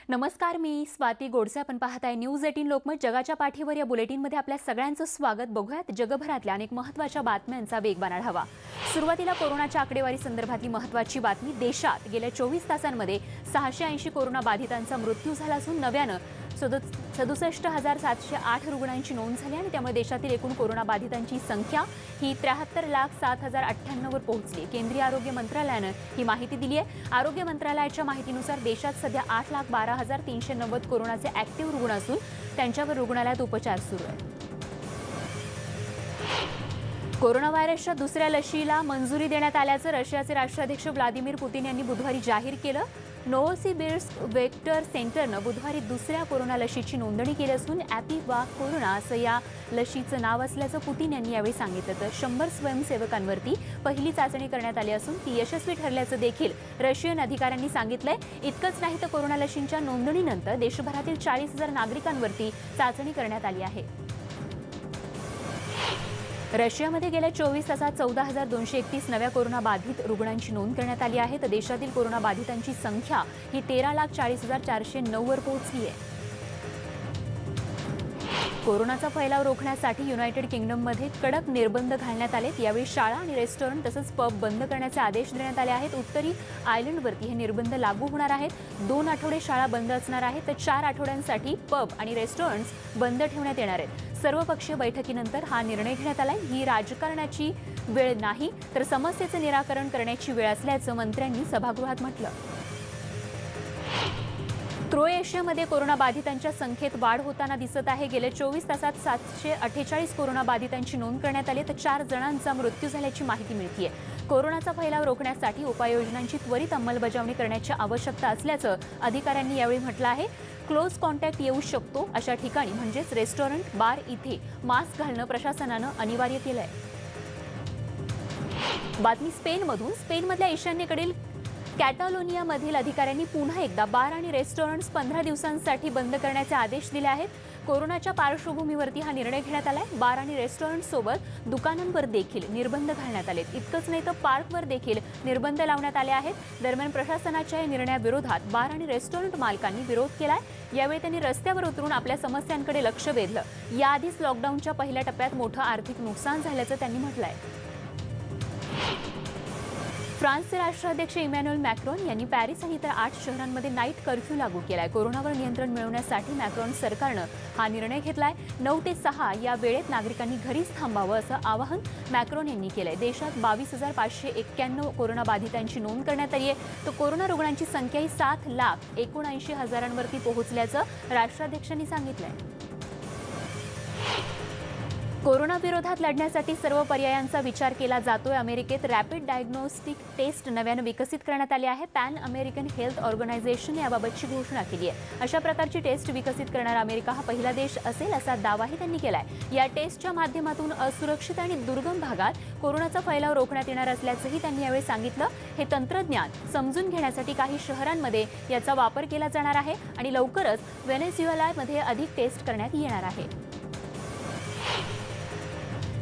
नमस्कार, मी स्वाती गोडसे. आपण पाहताय न्यूज 18 लोकमत. जगाच्या पाठीवर या बुलेटिनमध्ये आपल्या सगळ्यांचं स्वागत. बघूयात जगभरातल्या अनेक महत्त्वाच्या बातम्यांचा वेगवान आढावा. सुरुवातीला कोरोनाच्या आकडेवारी संदर्भातली महत्त्वाची बातमी. देशात गेल्या 24 तासांमध्ये 680 कोरोना बाधितांचा मृत्यू झाला असून नव्यानं 67,708 रुग्णांची नोंद झाली आणि त्यामुळे देशातील एकूण कोरोना बाधितांची संख्या ही 73,07,098 वर पोहोचली. केंद्रीय आरोग्य मंत्रालयानं ही माहिती दिली आहे. आरोग्य मंत्रालयाच्या माहितीनुसार देशात सध्या 8,12,390 कोरोनाचे ॲक्टिव्ह रुग्ण असून त्यांच्यावर रुग्णालयात उपचार सुरू आहेत. कोरोना व्हायरसच्या दुसऱ्या लशीला मंजुरी देण्यात आल्याचं रशियाचे राष्ट्राध्यक्ष व्लादिमीर पुतिन यांनी बुधवारी जाहीर केलं. नोव्होसिबिर्स्क वेक्टर सेंटरनं बुधवारी दुसऱ्या कोरोना लशीची नोंदणी केली असून ॲपिवा कोरोना असं या लशीचं नाव असल्याचं पुतिन यांनी यावेळी सांगितलं. तर 100 स्वयंसेवकांवरती पहिली चाचणी करण्यात आली असून ती यशस्वी ठरल्याचं देखील रशियन अधिकाऱ्यांनी सांगितलंय. इतकंच नाही तर कोरोना लशींच्या नोंदणीनंतर देशभरातील 40,000 नागरिकांवरती चाचणी करण्यात आली आहे. रशियामध्ये गेल्या 24 तासात 14,231 नव्या कोरोना बाधित रुग्णांची नोंद करण्यात आली आहे. तर देशातील कोरोना बाधितांची संख्या ही 13,40,409 वर पोहोचली आहे. कोरोनाचा फैलाव रोखण्यासाठी युनायटेड किंगडममध्ये कडक निर्बंध घालण्यात आलेत. यावेळी शाळा आणि रेस्टॉरंट तसंच पब बंद करण्याचे आदेश देण्यात आले आहेत. उत्तरी आयर्लंडवरती हे निर्बंध लागू होणार आहेत. 2 आठवडे शाळा बंद असणार आहेत तर 4 आठवड्यांसाठी पब आणि रेस्टॉरंट्स बंद ठेवण्यात येणार आहेत. सर्वपक्षीय बैठकीनंतर हा निर्णय घेण्यात आलाय. ही राजकारणाची वेळ नाही तर समस्येचं निराकरण करण्याची वेळ असल्याचं मंत्र्यांनी सभागृहात म्हटलं. क्रोएशियामध्ये कोरोना बाधितांच्या संख्येत वाढ होताना दिसत आहे. गेल्या 24 तासात 748 कोरोना बाधितांची नोंद करण्यात आली तर 4 जणांचा मृत्यू झाल्याची माहिती मिळतेय. कोरोनाचा फैलाव रोखण्यासाठी उपाययोजनांची त्वरित अंमलबजावणी करण्याची आवश्यकता असल्याचं अधिकाऱ्यांनी यावेळी म्हटलं आहे. क्लोज कॉन्टॅक्ट येऊ शकतो अशा ठिकाणी म्हणजेच रेस्टॉरंट, बार इथे मास्क घालणं प्रशासनानं अनिवार्य केलंय. बातमी स्पेनमधून. स्पेनमधल्या ईशान्येकडील कॅटालोनियामधील अधिकाऱ्यांनी पुन्हा एकदा बार आणि रेस्टॉरंट्स 15 दिवसांसाठी बंद करण्याचे आदेश दिले आहेत. कोरोनाच्या पार्श्वभूमीवरती हा निर्णय घेण्यात आलाय. बार आणि रेस्टॉरंटसोबत दुकानांवर देखील निर्बंध घालण्यात आलेत. इतकंच नाही तर पार्कवर देखील निर्बंध लावण्यात आले आहेत. दरम्यान प्रशासनाच्या या निर्णयाविरोधात बार आणि रेस्टॉरंट मालकांनी विरोध केलाय. यावेळी त्यांनी रस्त्यावर उतरून आपल्या समस्यांकडे लक्ष वेधलं. याआधीच लॉकडाऊनच्या पहिल्या टप्प्यात मोठं आर्थिक नुकसान झाल्याचं त्यांनी म्हटलंय. फ्रान्सचे राष्ट्राध्यक्ष इमॅन्युएल मॅक्रॉन यांनी पॅरिस आणि इतर 8 शहरांमध्ये नाईट कर्फ्यू लागू केलाय. कोरोनावर नियंत्रण मिळवण्यासाठी मॅक्रॉन सरकारनं हा निर्णय घेतलाय. 9 ते 6 या वेळेत नागरिकांनी घरीच थांबावं असं आवाहन मॅक्रॉन यांनी केलंय. देशात 22,591 कोरोना बाधितांची नोंद करण्यात आली आहे. तर कोरोना रुग्णांची संख्या ही 7,79,000 वरती पोहोचल्याचं राष्ट्राध्यक्षांनी सांगितलंय. कोरोना विरोधात लढण्यासाठी सर्व पर्यायांचा विचार केला जातोय. अमेरिकेत रॅपिड डायग्नोस्टिक टेस्ट नव्यानं विकसित करण्यात आली आहे. पॅन अमेरिकन हेल्थ ऑर्गनायझेशन याबाबतची घोषणा केली आहे. अशा प्रकारची टेस्ट विकसित करणारा अमेरिका हा पहिला देश असेल असा दावाही त्यांनी केलाय. या टेस्टच्या माध्यमातून असुरक्षित आणि दुर्गम भागात कोरोनाचा फैलाव रोखण्यात येणार असल्याचंही त्यांनी यावेळी सांगितलं. हे तंत्रज्ञान समजून घेण्यासाठी काही शहरांमध्ये याचा वापर केला जाणार आहे आणि लवकरच व्हेनेझुएलामध्ये अधिक टेस्ट करण्यात येणार आहे.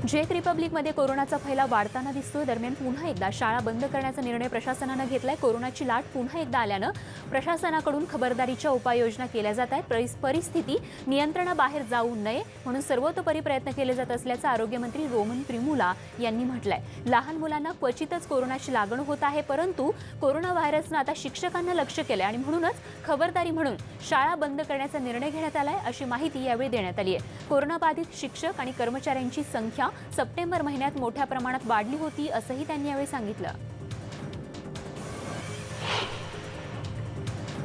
झेक रिपब्लिकमध्ये कोरोनाचा फैलाव वाढताना दिसतोय. दरम्यान पुन्हा एकदा शाळा बंद करण्याचा निर्णय प्रशासनानं घेतलाय. कोरोनाची लाट पुन्हा एकदा आल्यानं प्रशासनाकडून खबरदारीच्या उपाययोजना केल्या जात आहेत. परिस्थिती नियंत्रणाबाहेर जाऊ नये म्हणून सर्वतोपरी प्रयत्न केले जात असल्याचं आरोग्यमंत्री रोमन प्रिमुला यांनी म्हटलंय. लहान मुलांना क्वचितच कोरोनाची लागण होत आहे परंतु कोरोना व्हायरसनं आता शिक्षकांना लक्ष्य केलंय आणि म्हणूनच खबरदारी म्हणून शाळा बंद करण्याचा निर्णय घेण्यात आलाय अशी माहिती यावेळी देण्यात आली आहे. कोरोनाबाधित शिक्षक आणि कर्मचाऱ्यांची संख्या सप्टेंबर महिन्यात मोठ्या प्रमाणात वाढली होती असंही त्यांनी यावेळी सांगितलं.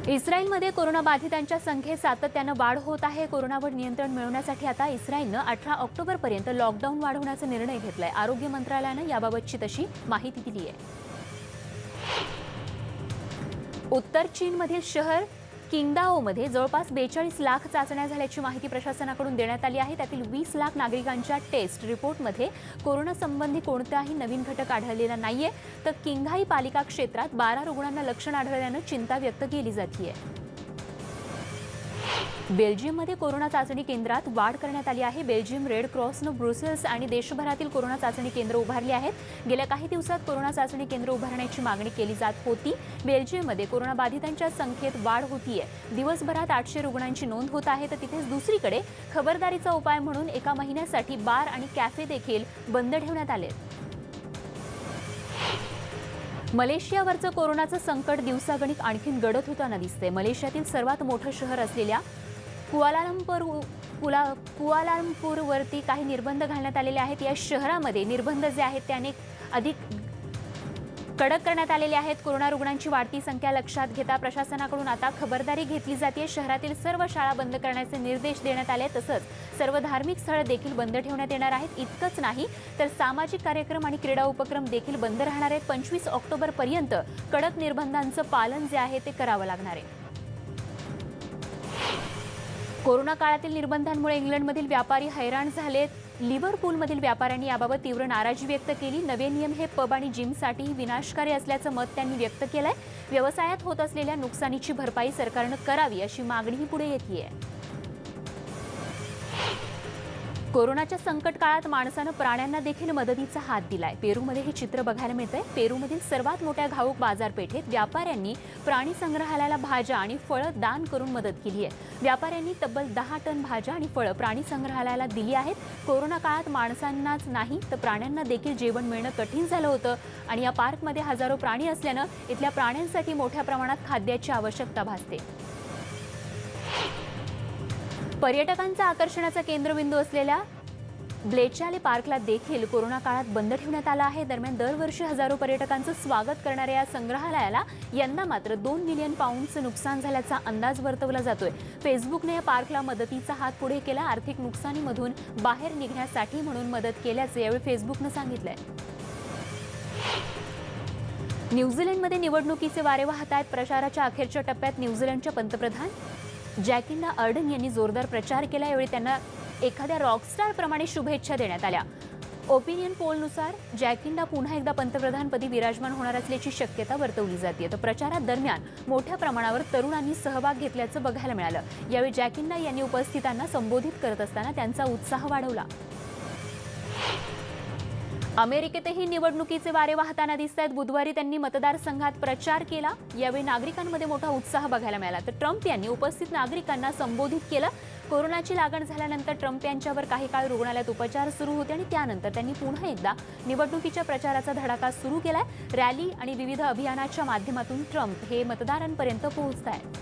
इस्रायलमध्ये कोरोना बाधितांच्या संख्येत सातत्यानं वाढ होत आहे. कोरोनावर नियंत्रण मिळवण्यासाठी आता इस्रायलनं 18 ऑक्टोबरपर्यंत लॉकडाऊन वाढवण्याचा निर्णय घेतलाय. आरोग्य मंत्रालयानं याबाबतची तशी माहिती दिली आहे. उत्तर चीनमधील शहर किंगदाओमध्ये जवळपास 42 लाख चाचण्या झाल्याची माहिती प्रशासनाकडून देण्यात आली आहे. त्यातील 20 लाख नागरिकांच्या टेस्ट रिपोर्टमध्ये कोरोना संबंधी कोणताही नवीन घटक आढळलेला नाहीये. तर किंगहाई पालिका क्षेत्रात 12 रुग्णांना लक्षण आढळल्यानं चिंता व्यक्त केली जाते. बेल्जियममध्ये कोरोना चाचणी केंद्रात वाढ करण्यात आली आहे. बेल्जियम रेड क्रॉसनं ब्रुसेल्स आणि देशभरातील कोरोना चाचणी केंद्र उभारली आहेत. गेल्या काही दिवसात कोरोना चाचणी केंद्र उभारण्याची मागणी केली जात होती. बेल्जियममध्ये कोरोनाबाधितांच्या संख्येत वाढ होतीये. दिवसभरात 800 रुग्णांची नोंद होत आहे. तर तिथेच दुसरीकडे खबरदारीचा उपाय म्हणून एका महिन्यासाठी बार आणि कॅफे देखील बंद ठेवण्यात आले. मलेशियावरचं कोरोनाचं संकट दिवसागणिक आणखीन गडद होताना दिसते. मलेशियातील सर्वात मोठं शहर असलेल्या कुआलालंपूरवरती काही निर्बंध घालण्यात आलेले आहेत. या शहरामध्ये निर्बंध जे आहेत ते अधिक कडक करण्यात आलेले आहेत. कोरोना रुग्णांची वाढती संख्या लक्षात घेता प्रशासनाकडून आता खबरदारी घेतली जाते. शहरातील सर्व शाळा बंद करण्याचे निर्देश देण्यात आले. तसंच सर्व धार्मिक स्थळे देखील बंद ठेवण्यात येणार आहेत. इतकंच नाही तर सामाजिक कार्यक्रम आणि क्रीडा उपक्रम देखील बंद राहणार आहेत. 25 ऑक्टोबरपर्यंत कडक निर्बंधांचं पालन जे आहे ते करावं लागणार आहे. कोरोना काळातील निर्बंधांमुळे इंग्लंडमधील व्यापारी हैराण झालेत. लिव्हरपूलमधील व्यापाऱ्यांनी याबाबत तीव्र नाराजी व्यक्त केली. नवे नियम हे पब आणि जिमसाठीही विनाशकारी असल्याचं मत त्यांनी व्यक्त केलंय. व्यवसायात होत असलेल्या नुकसानीची भरपाई सरकारनं करावी अशी मागणीही पुढे येतेय. कोरोनाच्या संकट काळात माणसानं प्राण्यांना देखील मदतीचा हात दिलाय. पेरूमध्ये हे चित्र बघायला मिळतंय. पेरूमधील सर्वात मोठ्या घाऊक बाजारपेठेत व्यापाऱ्यांनी प्राणी संग्रहालयाला भाज्या आणि फळं दान करून मदत केली आहे. व्यापाऱ्यांनी तब्बल 10 टन भाज्या आणि फळं प्राणी संग्रहालयाला दिली आहेत. कोरोना काळात माणसांनाच नाही तर प्राण्यांना देखील जेवण मिळणं कठीण झालं होतं आणि या पार्कमध्ये हजारो प्राणी असल्यानं इथल्या प्राण्यांसाठी मोठ्या प्रमाणात खाद्याची आवश्यकता भासते. पर्यटकांचा आकर्षणाचा केंद्रबिंदू असलेल्या ब्लेचाले पार्कला देखील कोरोना काळात बंद ठेवण्यात आला आहे. दरम्यान दरवर्षी हजारो पर्यटकांचं स्वागत करणाऱ्या या संग्रहालयाला यंदा मात्र 2 मिलियन पाऊंडचं नुकसान झाल्याचा अंदाज वर्तवला जातोय. फेसबुकने या पार्कला मदतीचा हात पुढे केला. आर्थिक नुकसानीमधून बाहेर निघण्यासाठी म्हणून मदत केल्याचं यावेळी फेसबुकनं सांगितलंय. न्यूझीलंडमध्ये निवडणुकीचे वारे वाहत आहेत. प्रचाराच्या अखेरच्या टप्प्यात न्यूझीलंडच्या पंतप्रधान जॅकिंडा अर्डन यांनी जोरदार प्रचार केला. यावेळी त्यांना एखाद्या रॉकस्टार प्रमाणे शुभेच्छा देण्यात आल्या. ओपिनियन पोलनुसार जॅकिंडा पुन्हा एकदा पंतप्रधानपदी विराजमान होणार असल्याची शक्यता वर्तवली जाते. तर प्रचारात दरम्यान मोठ्या प्रमाणावर तरुणांनी सहभाग घेतल्याचं बघायला मिळालं. यावेळी जॅकिंडा यांनी उपस्थितांना संबोधित करत असताना त्यांचा उत्साह वाढवला. अमेरिकेतही निवडणुकीचे वारे वाहताना दिसत आहेत. बुधवारी त्यांनी मतदारसंघात प्रचार केला. यावेळी नागरिकांमध्ये मोठा उत्साह बघायला मिळाला. तर ट्रम्प यांनी उपस्थित नागरिकांना संबोधित केलं. कोरोनाची लागण झाल्यानंतर ट्रम्प यांच्यावर काही काळ रुग्णालयात उपचार सुरू होते आणि त्यानंतर त्यांनी पुन्हा एकदा निवडणुकीच्या प्रचाराचा धडाका सुरू केलाय. रॅली आणि विविध अभियानाच्या माध्यमातून ट्रम्प हे मतदारांपर्यंत पोहोचतायत.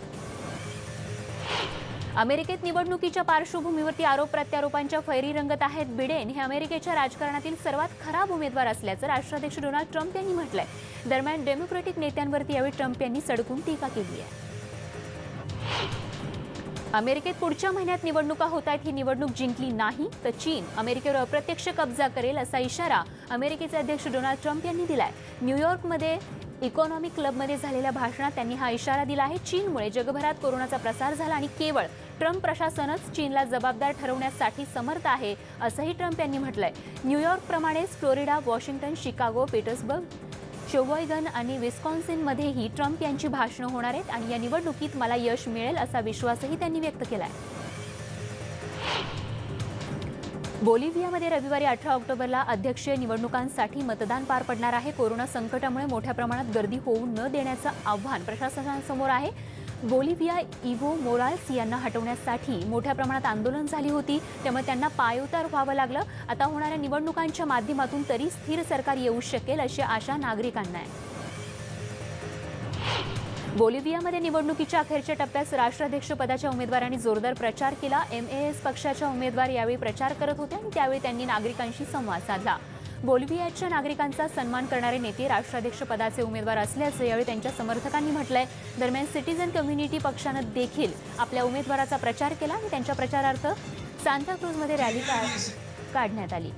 अमेरिकेत निवडणुकीच्या पार्श्वभूमीवरती आरोप प्रत्यारोपांच्या फैरी रंगत आहेत. बिडेन हे अमेरिकेच्या राजकारणातील सर्वात खराब उमेदवार असल्याचं राष्ट्राध्यक्ष डोनाल्ड ट्रम्प यांनी म्हटलंय. दरम्यान डेमोक्रॅटिक नेत्यांवरती यावेळी ट्रम्प यांनी सडकून टीका केली आहे. अमेरिकेत पुढच्या महिन्यात निवडणुका होत आहेत. ही निवडणूक जिंकली नाही तर चीन अमेरिकेवर अप्रत्यक्ष कब्जा करेल असा इशारा अमेरिकेचे अध्यक्ष डोनाल्ड ट्रम्प यांनी दिलाय. न्यूयॉर्कमध्ये इकॉनॉमिक क्लबमध्ये झालेल्या भाषणात त्यांनी हा इशारा दिला आहे. चीनमुळे जगभरात कोरोनाचा प्रसार झाला आणि केवळ ट्रम्प प्रशासनच चीनला जबाबदार ठरवण्यासाठी समर्थ आहे असंही ट्रम्प यांनी म्हटलंय. न्यूयॉर्कप्रमाणेच फ्लोरिडा, वॉशिंग्टन, शिकागो, पीटर्सबर्ग, शोबॉयगन आणि विस्कॉन्सिनमध्येही ट्रम्प यांची भाषणं होणार आहेत आणि या निवडणुकीत मला यश मिळेल असा विश्वासही त्यांनी व्यक्त केलाय. बोलिव्हियामध्ये रविवारी 18 ऑक्टोबरला अध्यक्षीय निवडणुकांसाठी मतदान पार पडणार आहे. कोरोना संकटामुळे मोठ्या प्रमाणात गर्दी होऊ न देण्याचं आव्हान प्रशासनासमोर आहे. बोलिव्हिया इव्हो मोराल्स यांना हटवण्यासाठी मोठ्या प्रमाणात आंदोलन झाली होती. त्यामुळे त्यांना पायउतार व्हावं लागलं. आता होणाऱ्या निवडणुकांच्या माध्यमातून तरी स्थिर सरकार येऊ शकेल अशी आशा नागरिकांना आहे. बोलिव्हियामध्ये निवडणुकीच्या अखेरच्या टप्प्यात राष्ट्राध्यक्षपदाच्या उमेदवारांनी जोरदार प्रचार केला. एमएएस पक्षाच्या उमेदवार यावेळी प्रचार करत होते आणि त्यावेळी त्यांनी नागरिकांशी संवाद साधला. बोलिव्हियाच्या नागरिकांचा सन्मान करणारे नेते राष्ट्राध्यक्षपदाचे उमेदवार असल्याचं यावेळी त्यांच्या समर्थकांनी म्हटलंय. दरम्यान सिटीझन कम्युनिटी पक्षानं देखील आपल्या उमेदवाराचा प्रचार केला आणि त्यांच्या प्रचारार्थ सांताक्रूजमध्ये रॅली काढण्यात आली.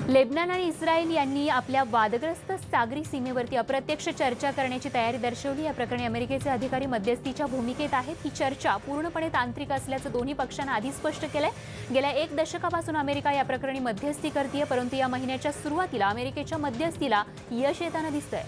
लेबनन आणि इस्रायल यांनी आपल्या वादग्रस्त सागरी सीमेवरती अप्रत्यक्ष चर्चा करण्याची तयारी दर्शवली. या प्रकरणी अमेरिकेचे अधिकारी मध्यस्थीच्या भूमिकेत आहेत. ही चर्चा पूर्णपणे तांत्रिक असल्याचं दोन्ही पक्षांना आधी स्पष्ट केलंय. गेल्या 1 दशकापासून अमेरिका या प्रकरणी मध्यस्थी करतेय, परंतु या महिन्याच्या सुरुवातीला अमेरिकेच्या मध्यस्थीला यश येताना दिसतंय.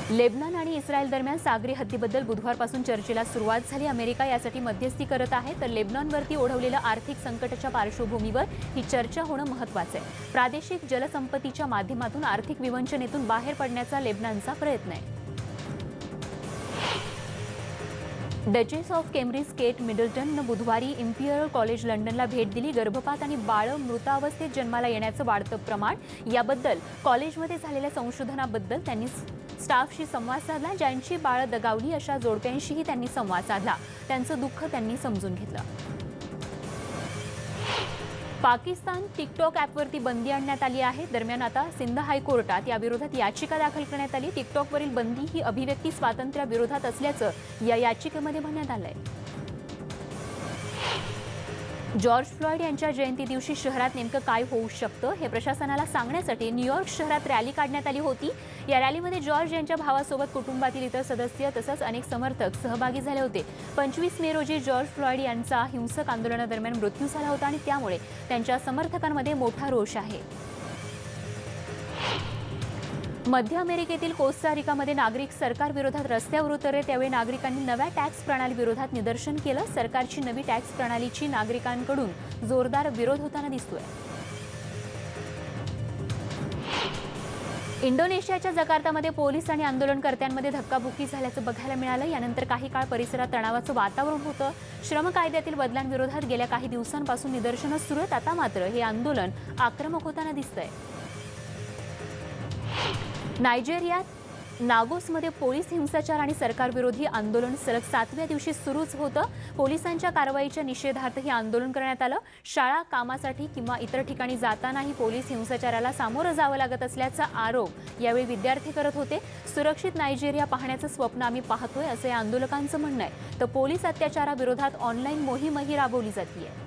लेबनॉन आणि इस्रायल दरम्यान सागरी हद्दीबद्दल बुधवारपासून चर्चेला सुरुवात झाली। अमेरिका यासाठी मध्यस्थी करत आहे, तर लेबनॉनवरती ओढवलेलं आर्थिक संकटाच्या पार्श्वभूमीवर ही चर्चा होणं महत्त्वाचं आहे। प्रादेशिक जलसंपत्तीच्या माध्यमातून आर्थिक विवंचनेतून बाहेर पडण्याचा लेबनॉनचा प्रयत्न आहे। डचेस ऑफ केम्ब्रिज केट मिडल्टननं बुधवारी इम्पिरियल कॉलेज लंडनला भेट दिली। गर्भपात आणि बाळं मृतावस्थेत जन्माला येण्याचं वाढतं प्रमाण याबद्दल कॉलेजमध्ये झालेल्या संशोधनाबद्दल त्यांनी स्टाफशी संवाद साधला। ज्यांची बाळं दगावली अशा जोडप्यांशीही त्यांनी संवाद साधला, त्यांचं दुःख त्यांनी समजून घेतलं। पाकिस्तान टिकटॉक ॲपवरती बंदी आणण्यात आली आहे। दरम्यान आता सिंध हायकोर्टात याविरोधात याचिका दाखल करण्यात आली। टिकटॉकवरील बंदी ही अभिव्यक्ती स्वातंत्र्याविरोधात असल्याचं या याचिकेमध्ये म्हणण्यात आलंय। जॉर्ज फ्लॉइड यांच्या जयंती दिवशी शहरात नेमकं काय होऊ शकतं हे प्रशासनाला सांगण्यासाठी न्यूयॉर्क शहरात रॅली काढण्यात आली होती। या रॅलीमध्ये जॉर्ज यांच्या भावासोबत कुटुंबातील इतर सदस्य तसंच अनेक समर्थक सहभागी झाले होते। 25 मे रोजी जॉर्ज फ्लॉइड यांचा हिंसक आंदोलनादरम्यान मृत्यू झाला होता आणि त्यामुळे त्यांच्या समर्थकांमध्ये मोठा रोष आहे। मध्य अमेरिकेतील कोस्टा रिकामध्ये नागरिक सरकार विरोधात रस्त्यावर उतरले, त्यावेळी नागरिकांनी नव्या टॅक्स प्रणाली विरोधात निदर्शन केलं। सरकारची नवी टॅक्स प्रणालीची नागरिकांकडून जोरदार विरोध होताना दिसतोय। इंडोनेशियाच्या जकार्तामध्ये पोलीस आणि आंदोलनकर्त्यांमध्ये धक्काबुक्की झाल्याचं बघायला मिळालं। यानंतर काही काळ परिसरात तणावाचं वातावरण होतं। श्रम कायद्यातील बदलांविरोधात गेल्या काही दिवसांपासून निदर्शनं सुरू आहेत। आता मात्र हे आंदोलन आक्रमक होताना दिसतंय। नायजेरियात नागोसमध्ये पोलीस हिंसाचार आणि सरकारविरोधी आंदोलन सलग 7व्या दिवशी सुरूच होतं। पोलिसांच्या कारवाईच्या निषेधार्थ हे आंदोलन करण्यात आलं। शाळा, कामासाठी किंवा इतर ठिकाणी जातानाही पोलीस हिंसाचाराला सामोरं जावं लागत असल्याचा आरोप यावेळी विद्यार्थी करत होते। सुरक्षित नायजेरिया पाहण्याचं स्वप्न आम्ही पाहतोय असं या आंदोलकांचं म्हणणं आहे। तर पोलीस अत्याचाराविरोधात ऑनलाईन मोहीमही राबवली जाते।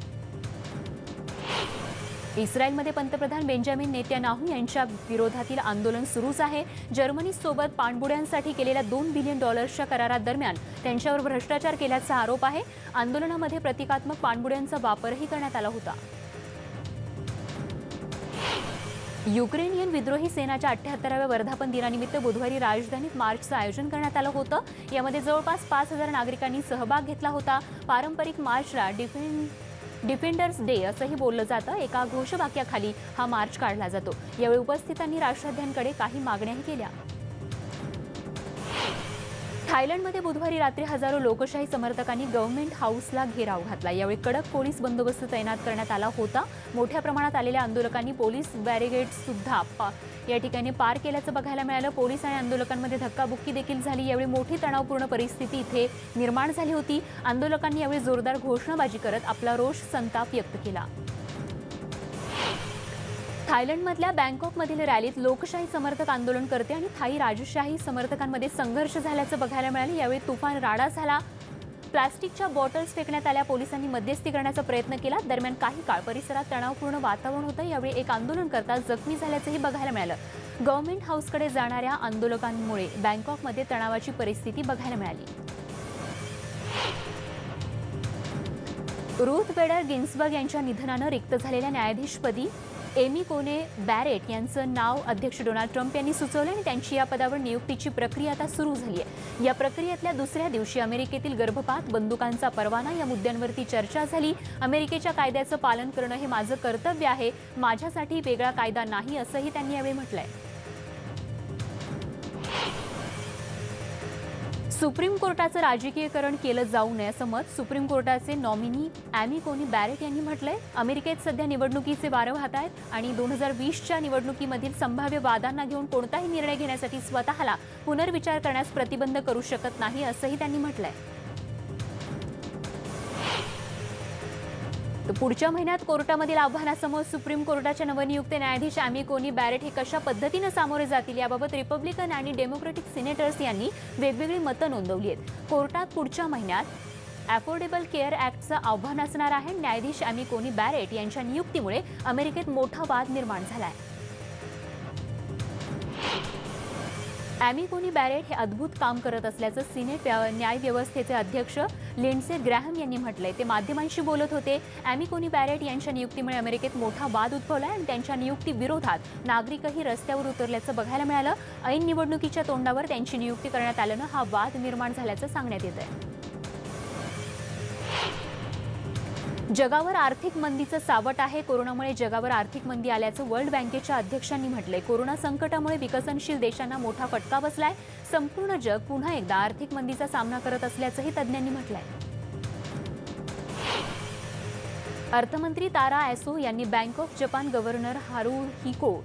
इस्रायलमध्ये पंतप्रधान बेंजामिन नेतन्याहू यांच्या विरोधातील आंदोलन सुरूच आहे। जर्मनीसोबत पाणबुड्यांसाठी केलेल्या $2 बिलियन करारात दरम्यान त्यांच्यावर भ्रष्टाचार केल्याचा आरोप आहे। आंदोलनामध्ये प्रतिकात्मक पाणबुड्यांचा वापरही करण्यात आला होता। युक्रेनियन विद्रोही सेनाच्या 78व्या वर्धापन दिनानिमित्त बुधवारी राजधानीत मार्चचं आयोजन करण्यात आलं होतं। यामध्ये जवळपास 5000 नागरिकांनी सहभाग घेतला होता। पारंपरिक मार्चला डिफेंडर्स डे असंही बोललं जातं। एका घोषवाक्याखाली हा मार्च काढला जातो। यावेळी उपस्थितांनी राष्ट्राध्यक्षांकडे काही मागण्याही केल्या। थायलंडमध्ये बुधवारी रात्री हजारो लोकशाही समर्थकांनी गव्हर्नमेंट हाऊसला घेराव घातला। यावेळी कडक पोलीस बंदोबस्त तैनात करण्यात आला होता। मोठ्या प्रमाणात आलेल्या आंदोलकांनी पोलीस बॅरिगेड्स सुद्धा या ठिकाणी पार केल्याचं बघायला मिळालं। पोलीस आणि आंदोलकांमध्ये धक्काबुक्की देखील झाली। यावेळी मोठी तणावपूर्ण परिस्थिती इथे निर्माण झाली होती। आंदोलकांनी यावेळी जोरदार घोषणाबाजी करत आपला रोष, संताप व्यक्त केला। थायलंडमधल्या बँकॉकमधील रॅलीत लोकशाही समर्थक आंदोलनकर्ते आणि थाई राजशाही समर्थकांमध्ये संघर्ष झाल्याचं बघायला मिळालं। यावेळी तुफान राडा झाला। प्लास्टिकच्या बॉटल्स फेकण्यात आल्या। पोलिसांनी मध्यस्थी करण्याचा प्रयत्न केला। दरम्यान काही काळ परिसरात तणावपूर्ण वातावरण होतं। यावेळी एक आंदोलनकर्ता जखमी झाल्याचंही बघायला मिळालं। गव्हर्नमेंट हाऊसकडे जाणाऱ्या आंदोलकांमुळे बँकॉकमध्ये तणावाची परिस्थिती बघायला मिळाली। रूथ बेडर गिन्सबर्ग यांच्या निधनानं रिक्त झालेल्या न्यायाधीशपदी एमी कोने बॅरेट यांचं नाव अध्यक्ष डोनाल्ड ट्रम्प यांनी सुचवलं आणि त्यांची या पदावर नियुक्तीची प्रक्रिया आता सुरू झाली आहे। या प्रक्रियेतल्या दुसऱ्या दिवशी अमेरिकेतील गर्भपात, बंदुकांचा परवाना या मुद्द्यांवरती चर्चा झाली। अमेरिकेच्या कायद्याचं पालन करणं हे माझं कर्तव्य आहे, माझ्यासाठी वेगळा कायदा नाही असंही त्यांनी यावेळी म्हटलंय। सुप्रीम कोर्टाचं राजकीयकरण केलं जाऊ नये असं मत सुप्रीम कोर्टाचे नॉमिनी एमी कोनी बॅरेट यांनी म्हटलंय। अमेरिकेत सध्या निवडणुकीचे वारं वाहत आहेत आणि 2020च्या निवडणुकीमधील संभाव्य वादांना घेऊन कोणताही निर्णय घेण्यासाठी स्वतःला पुनर्विचार करण्यास प्रतिबंध करू शकत नाही असंही त्यांनी म्हटलंय। पुढच्या महिन्यात कोर्टामधील आव्हानासमोर सुप्रीम कोर्टाच्या नवनियुक्त न्यायाधीश एमी कोनी बॅरेट हे कशा पद्धतीने सामोरे जातील याबाबत रिपब्लिकन आणि डेमोक्रॅटिक सिनेटर्स यांनी वेगवेगळी मतं नोंदवली आहेत। कोर्टात पुढच्या महिन्यात अफोर्डेबल केअर ॲक्टचं आव्हान असणार आहे। न्यायाधीश एमी कोनी बॅरेट यांच्या नियुक्तीमुळे अमेरिकेत मोठा वाद निर्माण झाला आहे। ॲमी कोनी बॅरेट हे अद्भुत काम करत असल्याचं सिनेट न्याय व्यवस्थेचे अध्यक्ष लिंडसे ग्रॅहम यांनी म्हटलंय. ते माध्यमांशी बोलत होते. ॲमी कोनी बॅरेट यांच्या नियुक्तीमुळे अमेरिकेत मोठा वाद उद्भवलाय आणि त्यांच्या नियुक्तीविरोधात नागरिकही रस्त्यावर उतरल्याचं बघायला मिळालं. ऐन निवडणुकीच्या तोंडावर त्यांची नियुक्ती करण्यात आल्यानं हा वाद निर्माण झाल्याचं सांगण्यात येत आहे. जगावर आर्थिक मंदीचं सावट आहे. कोरोनामुळे जगावर आर्थिक मंदी आल्याचं वर्ल्ड बँकेच्या अध्यक्षांनी म्हटलंय. कोरोना संकटामुळे विकसनशील देशांना मोठा फटका बसलाय. संपूर्ण जग पुन्हा एकदा आर्थिक मंदीचा सामना करत असल्याचंही तज्ज्ञांनी म्हटलंय. अर्थमंत्री तारा ॲसो यांनी bank of Japan governor Haruhiko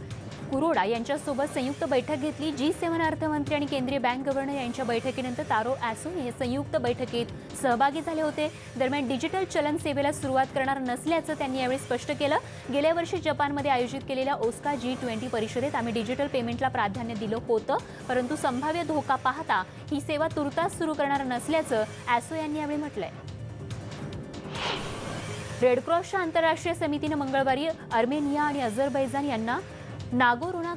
Kuroda यांच्यासोबत संयुक्त बैठक घेतली. G7 अर्थमंत्री आणि केंद्रीय बँक गव्हर्नर यांच्या बैठकीनंतर तारो ॲसो हे संयुक्त बैठकीत सहभागी झाले होते. दरम्यान डिजिटल चलन सेवेला सुरुवात करणार नसल्याचं त्यांनी यावेळी स्पष्ट केलं. गेल्या वर्षी जपानमध्ये आयोजित केलेल्या ओस्का G20 परिषदेत आम्ही डिजिटल पेमेंटला प्राधान्य दिलं होतं, परंतु संभाव्य धोका पाहता ही सेवा तुर्तास सुरू करणार नसल्याचं ॲसो यांनी यावेळी म्हटलंय. रेडक्रॉसच्या आंतरराष्ट्रीय समितीनं मंगळवारी अर्मेनिया आणि अझरबैजान यांना नागोरोना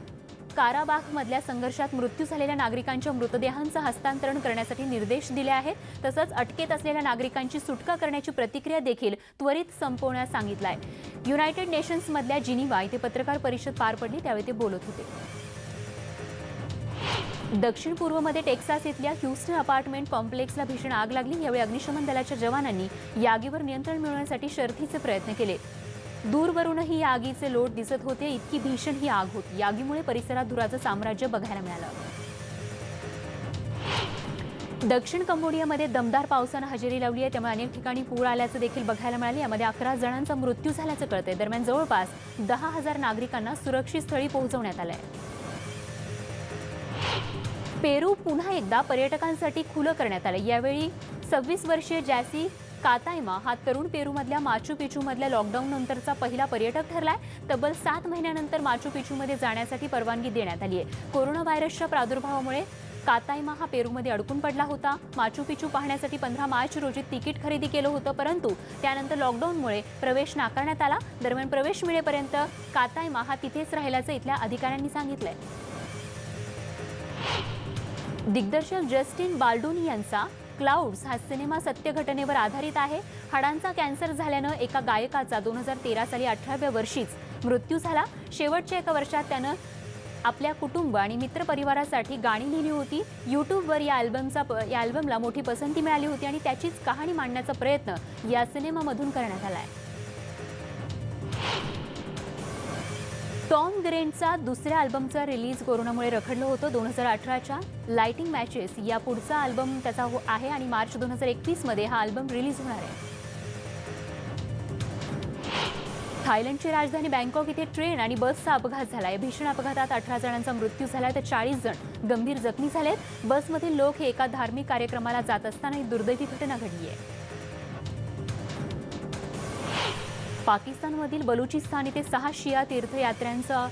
काराबाखमधल्या संघर्षात मृत्यू झालेल्या नागरिकांच्या मृतदेहांचं हस्तांतरण करण्यासाठी निर्देश दिले आहेत. तसंच अटकेत असलेल्या नागरिकांची सुटका करण्याची प्रक्रिया देखील त्वरित संपवण्यास सांगितलं आहे. युनायटेड नेशन्समधल्या जिनिव्हा इथे पत्रकार परिषद पार पडली त्यावेळी ते बोलत होते. दक्षिण पूर्वमध्ये टेक्सास इथल्या ह्यूस्टन अपार्टमेंट कॉम्प्लेक्सला भीषण आग लागली. यावेळी अग्निशमन दलाच्या जवानांनी या आगीवर नियंत्रण मिळवण्यासाठी शर्थीचे प्रयत्न केले. दूरवरूनही या आगीचे लोट दिसत होते. इतकी भीषण ही आग होती. या आगीमुळे परिसरात धुराचं साम्राज्य बघायला मिळालं. दक्षिण कंबोडियामध्ये दमदार पावसानं हजेरी लावली आहे. त्यामुळे अनेक ठिकाणी पूर आल्याचं देखील बघायला मिळालं. यामध्ये 11 जणांचा मृत्यू झाल्याचं कळतंय. दरम्यान जवळपास 10,000 नागरिकांना सुरक्षित स्थळी पोहोचवण्यात आलंय. पेरू पुन्हा एकदा पर्यटकांसाठी खुलं करण्यात आलं. यावेळी 26 वर्षीय जॅसी कातायमा हा तरुण पेरूमधल्या माचू पिचूमधल्या लॉकडाऊन नंतरचा पहिला पर्यटक ठरलाय. तब्बल 7 महिन्यानंतर माचू पिचूमध्ये जाण्यासाठी परवानगी देण्यात आली आहे. कोरोना व्हायरसच्या प्रादुर्भावामुळे कातायमा हा पेरूमध्ये अडकून पडला होता. माचू पिचू पाहण्यासाठी 15 मार्च रोजी तिकीट खरेदी केलं होतं, परंतु त्यानंतर लॉकडाऊनमुळे प्रवेश नाकारण्यात आला. दरम्यान प्रवेश मिळेपर्यंत कातायमा हा तिथेच राहिल्याचं इथल्या अधिकाऱ्यांनी सांगितलंय. दिग्दर्शक जस्टिन बाल्डोनी यांचा क्लाउड्स हा सिनेमा सत्य घटनेवर आधारित आहे. हाडांचा कॅन्सर झाल्यानं एका गायकाचा 2013 साली 18व्या वर्षीच मृत्यू झाला. शेवटच्या एका वर्षात त्यानं आपल्या कुटुंब आणि मित्रपरिवारासाठी गाणी लिहिली होती. यूट्यूबवर या अल्बमला मोठी पसंती मिळाली होती आणि त्याचीच कहाणी मांडण्याचा प्रयत्न या सिनेमामधून करण्यात आला आहे. टॉम ग्रेंटचा दुसऱ्या अल्बमचा रिलीज कोरोनामुळे रखडलं होतं. 2018च्या लाइटिंग मॅचेस या पुढचा अल्बम त्याचा आहे आणि मार्च 2021 मध्ये हा अल्बम रिलीज होणार आहे. थायलंडची राजधानी बँकॉक इथे ट्रेन आणि बसचा अपघात झाला. या भीषण अपघातात 18 जणांचा मृत्यू झाला तर 40 जण गंभीर जखमी झालेत. बसमधील लोक हे एका धार्मिक कार्यक्रमाला जात असताना ही दुर्दैवी घटना घडली आहे. पाकिस्तानमधील बलुचिस्तान इथे 6 शिया तीर्थयात्र्यांचं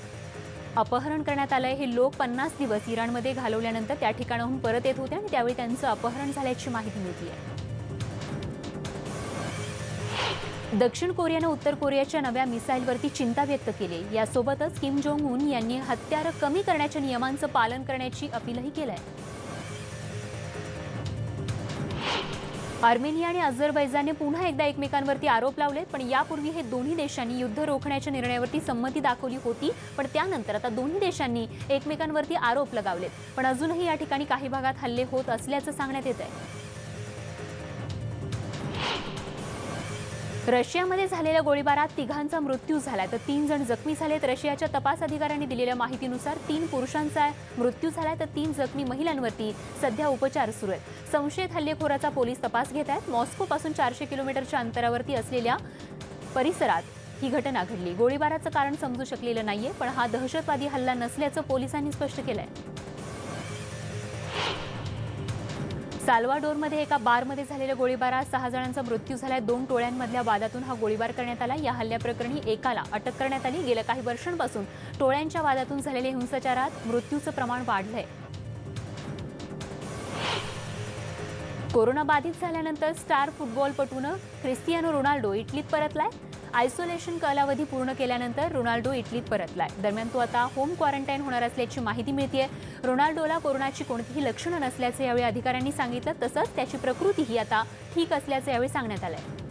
अपहरण करण्यात आलंय. हे लोक 50 दिवस इराणमध्ये घालवल्यानंतर त्या ठिकाणाहून परत येत होते आणि त्यावेळी त्यांचं अपहरण झाल्याची माहिती मिळते आहे. दक्षिण कोरियानं उत्तर कोरियाच्या नव्या मिसाईलवरती चिंता व्यक्त केली. यासोबतच किम जोंग उन यांनी हत्यारं कमी करण्याच्या नियमांचं पालन करण्याची अपीलही केलंय. अर्मेनिया आणि अझरबैजानने पुन्हा एकदा एकमेकांवरती आरोप लावलेत. पण यापूर्वी हे दोन्ही देशांनी युद्ध रोखण्याच्या निर्णयावरती संमती दाखवली होती. पण त्यानंतर आता दोन्ही देशांनी एकमेकांवरती आरोप लगावलेत. पण अजूनही या ठिकाणी काही भागात हल्ले होत असल्याचं सांगण्यात येत आहे. रशियामध्ये झालेल्या गोळीबारात 3घांचा मृत्यू झाला तर 3 जण जखमी झालेत. रशियाच्या तपास अधिकाऱ्यांनी दिलेल्या माहितीनुसार 3 पुरुषांचा मृत्यू झाला तर 3 जखमी महिलांवरती सध्या उपचार सुरू आहेत. संशयित हल्लेखोराचा पोलीस तपास घेत आहेत. मॉस्कोपासून 400 किलोमीटरच्या अंतरावरती असलेल्या परिसरात ही घटना घडली. गोळीबाराचं कारण समजू शकलेलं नाहीये, पण हा दहशतवादी हल्ला नसल्याचं पोलिसांनी स्पष्ट केलंय. साल्वाडोरमध्ये एका बारमध्ये झालेल्या गोळीबारात 6 जणांचा मृत्यू झालाय. 2 टोळ्यांमधल्या वादातून हा गोळीबार करण्यात आला. या हल्ल्याप्रकरणी एकाला अटक करण्यात आली. गेल्या काही वर्षांपासून टोळ्यांच्या वादातून झालेल्या हिंसाचारात मृत्यूचं प्रमाण वाढलंय. कोरोना बाधित झाल्यानंतर स्टार फुटबॉलपटून क्रिस्टियानो रोनाल्डो इटलीत परतलाय. आयसोलेशन कालावधी पूर्ण केल्यानंतर रोनाल्डो इटलीत परतलाय। दरम्यान तो आता होम क्वारंटाईन होणार असल्याची माहिती मिळतेय। रोनाल्डोला कोरोनाची कोणतीही लक्षणं नसल्याचे यावेळी अधिकाऱ्यांनी सांगितलं। तसंच त्याची प्रकृतीही आता ठीक असल्याचे यावेळी सांगण्यात आलंय।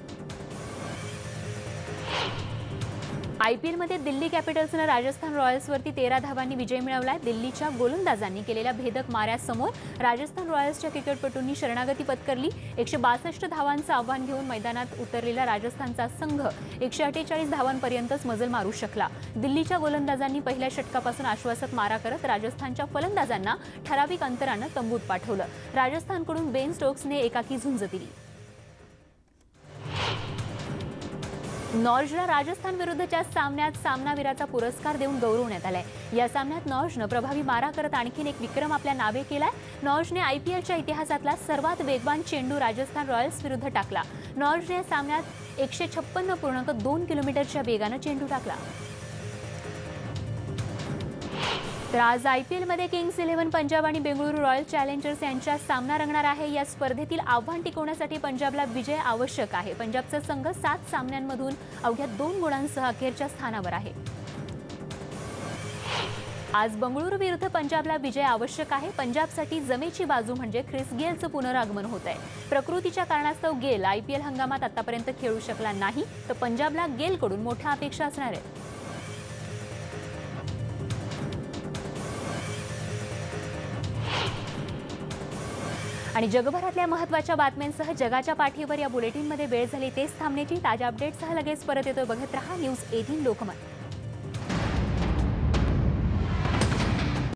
आयपीएलमध्ये दिल्ली कॅपिटल्सनं राजस्थान रॉयल्सवरती 13 धावांनी विजय मिळवलाय। दिल्लीच्या गोलंदाजांनी केलेल्या भेदक माऱ्यासमोर राजस्थान रॉयल्सच्या क्रिकेटपटूंनी शरणागती पत्करली। 162 धावांचं आव्हान घेऊन मैदानात उतरलेला राजस्थानचा संघ 148 धावांपर्यंतच मजल मारू शकला। दिल्लीच्या गोलंदाजांनी पहिल्या षटकापासून आश्वासक मारा करत राजस्थानच्या फलंदाजांना ठराविक अंतरानं तंबूत पाठवलं। राजस्थानकडून बेन स्टोक्सने एकाकी झुंज दिली। नॉर्जला राजस्थान विरुद्धच्या सामन्यात सामनावीराचा पुरस्कार देऊन गौरवण्यात आलाय। या सामन्यात नॉर्जनं प्रभावी मारा करत आणखीन एक विक्रम आपल्या नावे केलाय। नॉर्जने आयपीएलच्या इतिहासातला सर्वात वेगवान चेंडू राजस्थान रॉयल्स विरुद्ध टाकला। नॉर्जने या सामन्यात 156.2 किलोमीटरच्या वेगानं चेंडू टाकला। तर आज आयपीएलमध्ये किंग्स 11 पंजाब आणि बेंगळुरू रॉयल चॅलेंजर्स यांच्यात सामना रंगणार आहे। या स्पर्धेतील आव्हान टिकवण्यासाठी पंजाबला विजय आवश्यक आहे। पंजाबचा संघ 7 सामन्यांमधून अवघ्या 2 गुणांसह अखेरच्या स्थानावर आहे। आज बंगळुरू विरुद्ध पंजाबला विजय आवश्यक आहे। पंजाबसाठी जमेची बाजू म्हणजे ख्रिस गेलचं पुनरागमन होत आहे। प्रकृतीच्या कारणास्तव गेल आयपीएल हंगामात आतापर्यंत खेळू शकला नाही, तर पंजाबला गेलकडून मोठ्या अपेक्षा असणार आहेत। आणि जगभरातल्या महत्त्वाच्या बातम्यांसह जगाच्या पाठीवर या बुलेटिनमध्ये वेळ झाली तेच थांबण्याची। ताज्या अपडेट्ससह लगेच परत येतोय। बघत रहा न्यूज 18 लोकमत।